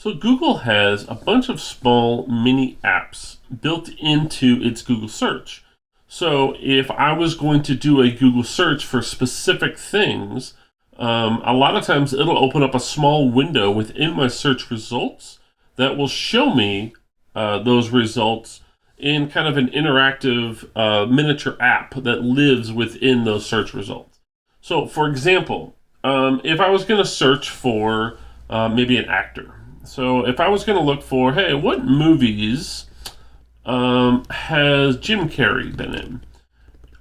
So Google has a bunch of small mini apps built into its Google search. So if I was going to do a Google search for specific things, a lot of times it'll open up a small window within my search results that will show me those results in kind of an interactive miniature app that lives within those search results. So, for example, if I was going to search for maybe an actor, so if I was going to look for, hey, what movies has Jim Carrey been in?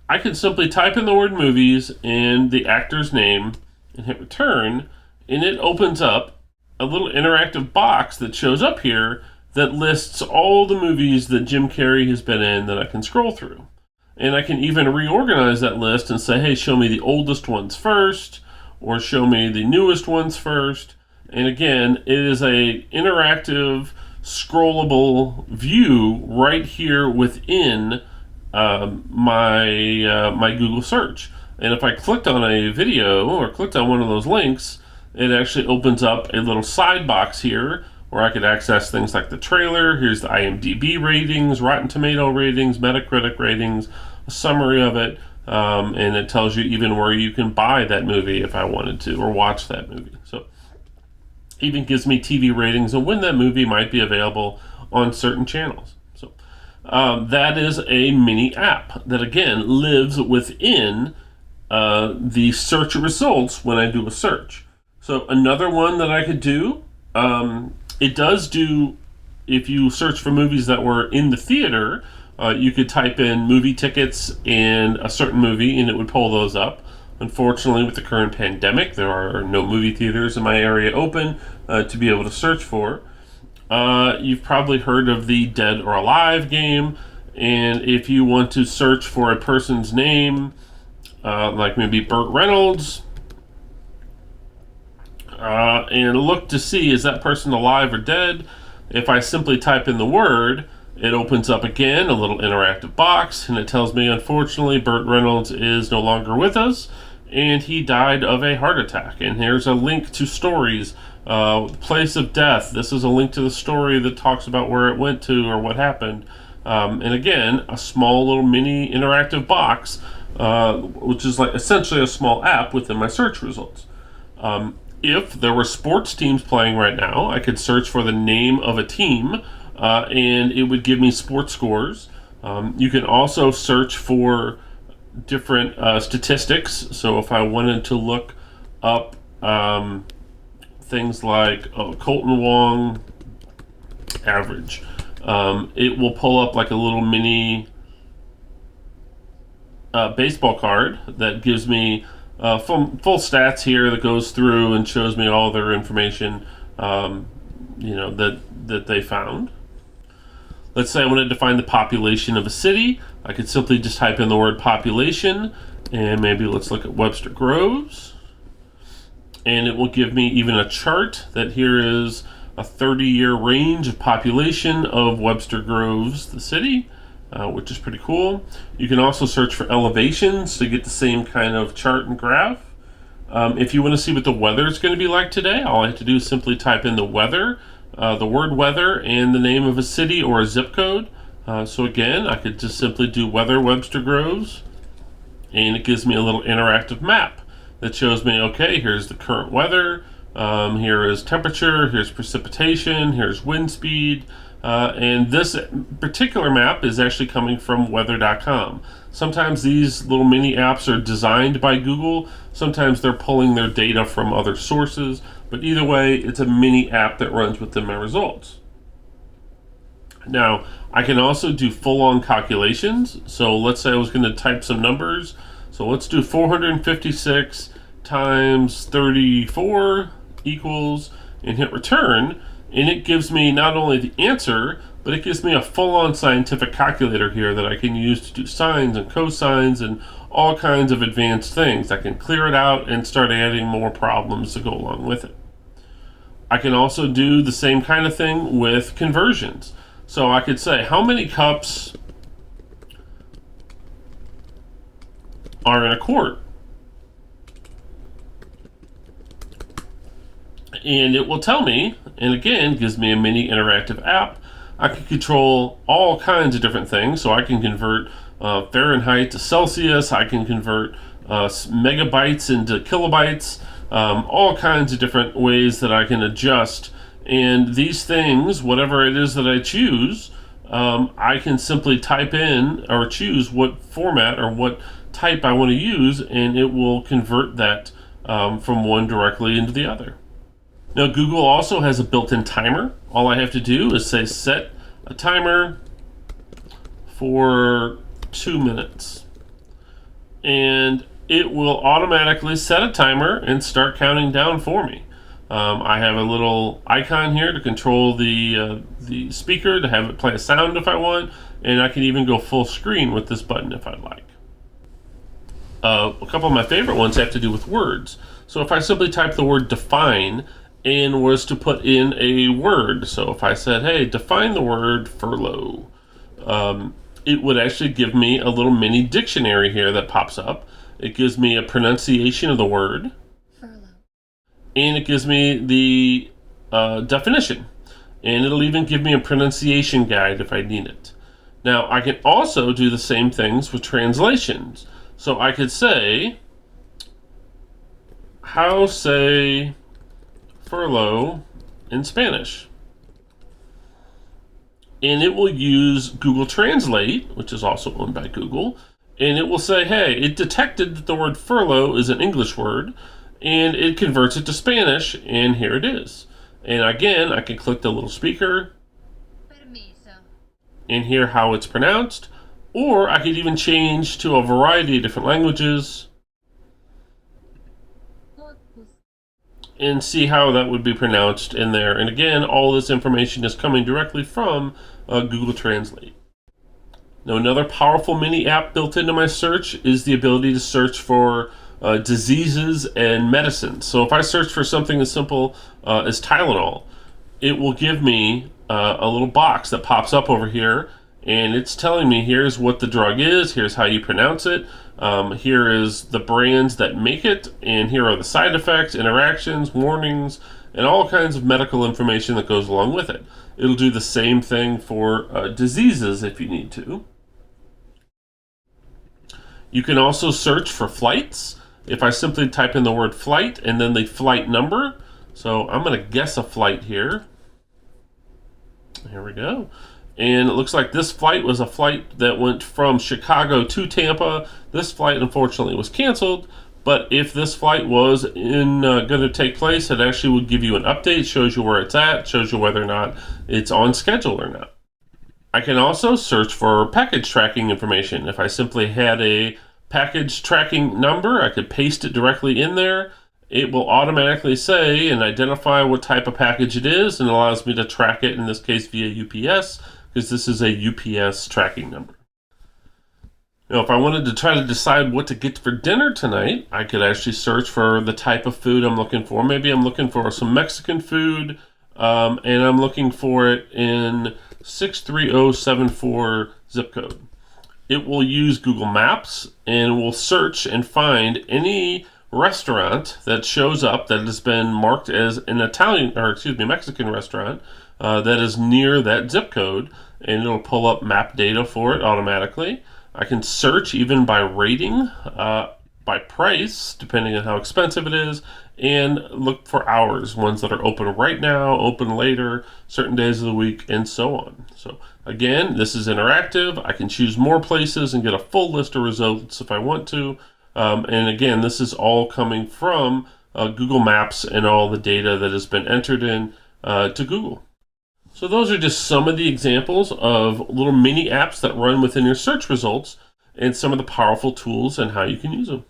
I could simply type in the word movies and the actor's name and hit return, and it opens up a little interactive box that shows up here that lists all the movies that Jim Carrey has been in that I can scroll through. And I can even reorganize that list and say, hey, show me the oldest ones first, or show me the newest ones first. And again, it is a interactive, scrollable view right here within my Google search. And if I clicked on a video or clicked on one of those links, it actually opens up a little side box here where I could access things like the trailer. Here's the IMDb ratings, Rotten Tomato ratings, Metacritic ratings, a summary of it, and it tells you even where you can buy that movie if I wanted to, or watch that movie. So even gives me TV ratings and when that movie might be available on certain channels. So that is a mini app that again lives within the search results when I do a search. So another one that I could do, it does do, if you search for movies that were in the theater, you could type in movie tickets and a certain movie and it would pull those up. Unfortunately, with the current pandemic, there are no movie theaters in my area open to be able to search for. You've probably heard of the Dead or Alive game, and if you want to search for a person's name, like maybe Burt Reynolds, and look to see is that person alive or dead. If I simply type in the word, it opens up again a little interactive box, and it tells me, unfortunately, Burt Reynolds is no longer with us, and he died of a heart attack. And here's a link to stories, place of death. This is a link to the story that talks about where it went to or what happened. And again, a small little mini interactive box, which is like essentially a small app within my search results. If there were sports teams playing right now, I could search for the name of a team, and it would give me sports scores. You can also search for different statistics. So if I wanted to look up things like Colton Wong average, it will pull up like a little mini baseball card that gives me full stats here that goes through and shows me all their information, that they found. Let's say I wanted to find the population of a city. I could simply just type in the word population, and maybe let's look at Webster Groves. And it will give me even a chart that here is a 30-year range of population of Webster Groves, the city, which is pretty cool. You can also search for elevations to get the same kind of chart and graph. If you want to see what the weather is going to be like today, all I have to do is simply type in the weather, the word weather, and the name of a city or a zip code. So again, I could just simply do weather Webster Groves, and it gives me a little interactive map that shows me, okay, here's the current weather, here is temperature, here's precipitation, here's wind speed, and this particular map is actually coming from weather.com. Sometimes these little mini apps are designed by Google, sometimes they're pulling their data from other sources, but either way, it's a mini app that runs within my results. Now, I can also do full-on calculations. So let's say I was going to type some numbers. So let's do 456 times 34 equals, and hit return. And it gives me not only the answer, but it gives me a full-on scientific calculator here that I can use to do sines and cosines and all kinds of advanced things. I can clear it out and start adding more problems to go along with it. I can also do the same kind of thing with conversions. So I could say, how many cups are in a quart? and it will tell me, and again, gives me a mini interactive app. I can control all kinds of different things. So I can convert Fahrenheit to Celsius. I can convert megabytes into kilobytes. All kinds of different ways that I can adjust. And these things, whatever it is that I choose, I can simply type in or choose what format or what type I want to use, and it will convert that from one directly into the other. Now, Google also has a built-in timer. All I have to do is say set a timer for 2 minutes. And it will automatically set a timer and start counting down for me. I have a little icon here to control the speaker, to have it play a sound if I want, and I can even go full screen with this button if I'd like. A couple of my favorite ones have to do with words. So if I simply type the word define and was to put in a word, so if I said, hey, define the word furlough, it would actually give me a little mini dictionary here that pops up. It gives me a pronunciation of the word, and it gives me the definition, and it'll even give me a pronunciation guide if I need it. Now, I can also do the same things with translations. So I could say, how say furlough in Spanish? And it will use Google Translate, which is also owned by Google, and it will say, hey, it detected that the word furlough is an English word, and it converts it to Spanish, and here it is. And again, I can click the little speaker and hear how it's pronounced, or I could even change to a variety of different languages and see how that would be pronounced in there. And again, all this information is coming directly from Google Translate. Now, another powerful mini app built into my search is the ability to search for diseases and medicines. So if I search for something as simple as Tylenol, it will give me a little box that pops up over here, and it's telling me here's what the drug is, here's how you pronounce it, here is the brands that make it, and here are the side effects, interactions, warnings, and all kinds of medical information that goes along with it. It'll do the same thing for diseases if you need to. You can also search for flights. If I simply type in the word flight and then the flight number, so I'm going to guess a flight here. Here we go. And it looks like this flight was a flight that went from Chicago to Tampa. This flight, unfortunately, was canceled. But if this flight was going to take place, it actually would give you an update, shows you where it's at, shows you whether or not it's on schedule or not. I can also search for package tracking information. If I simply had a package tracking number, I could paste it directly in there. It will automatically say and identify what type of package it is, and allows me to track it, in this case via UPS, because this is a UPS tracking number. Now, if I wanted to try to decide what to get for dinner tonight, I could actually search for the type of food I'm looking for. Maybe I'm looking for some Mexican food, and I'm looking for it in 63074 zip code. It will use Google Maps and will search and find any restaurant that shows up that has been marked as an Mexican restaurant that is near that zip code, and it'll pull up map data for it automatically. I can search even by rating, by price, depending on how expensive it is, and look for hours, ones that are open right now, open later, certain days of the week, and so on. So again, this is interactive. I can choose more places and get a full list of results if I want to. And again, this is all coming from Google Maps and all the data that has been entered in to Google. So those are just some of the examples of little mini apps that run within your search results and some of the powerful tools and how you can use them.